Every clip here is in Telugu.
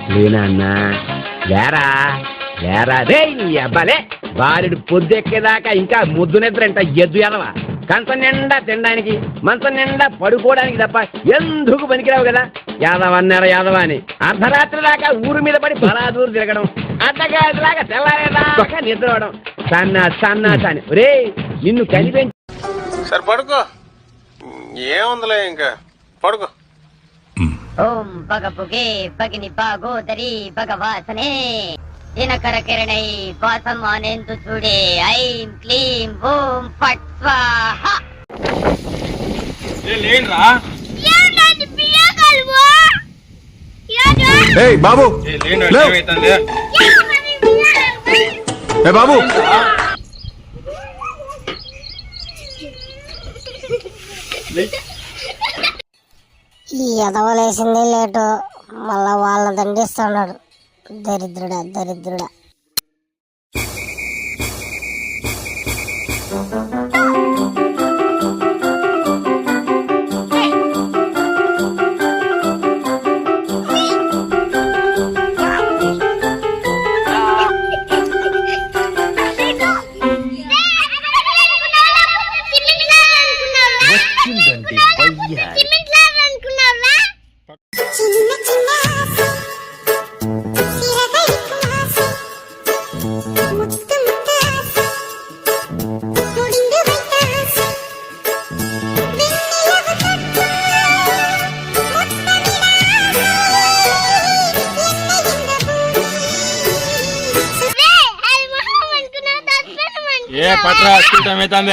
లేనా లేరా లేరా రే నీ అబ్బాలే బాలుడు పొద్దెక్కేదాకా ఇంకా ముద్దు నిద్రంట ఎద్దు ఎదవా కంచం నిండా తినడానికి మంచం నిండా పడుకోవడానికి తప్ప ఎందుకు పనికిరావు కదా యాదవన్నారు యాదవ అని అర్ధరాత్రి దాకా ఊరు మీద పడి బలాదూరు తిరగడం అడ్డగాదిలాగా తెల్లారేదాకా నిద్రవడం సన్నాసాని రే నిన్ను కనిపించి సరే పడుకో ఏముందిలే ఇంకా పడుకో. ఓం పగపుగే పగిని పాగోదరి భగవాసనే దినకర కిరణై వాసం అనేందు చూడే ఐం క్లీం ఓం ఫట్ స్వాహ. బాబు బాబు ఈ ఎదవలేసింది లేటు మళ్ళా వాళ్ళని దండిస్తున్నాడు దరిద్రుడా ఏ పట్రా స్కూల్ టైం అవుతుంది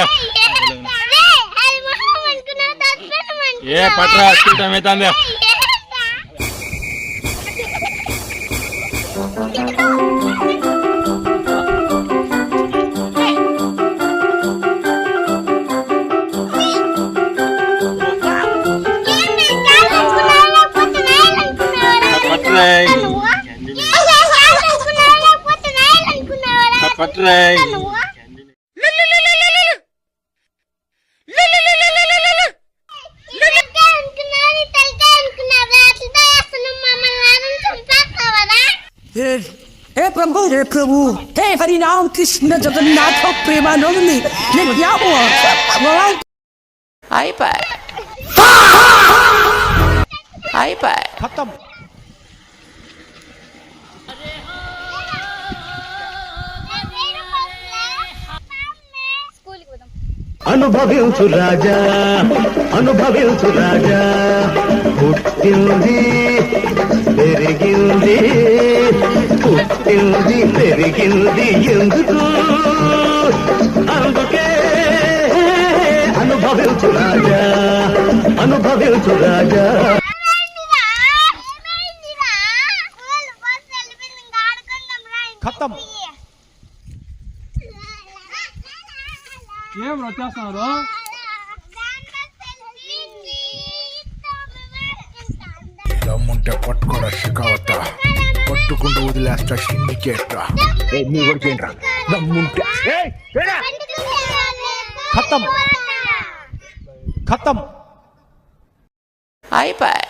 हे प्रभु हे हरिनाम कृष्ण जगन्नाथ प्रेमानंद ये क्या हुआ खत्म అనుభవించు రాజా పుట్టింది పెరిగింది ఎందుకు అందుకే అనుభవించు రాజా खत्म ఏం వచ్చేస్తున్నారు దమ్ముంటే పట్టుకోరా షికావత పట్టుకుంటూ వదిలేస్తా షిండికేట్రా నీ కూడా ఏంట్రా దమ్ముంటే खत्म అయిపోయి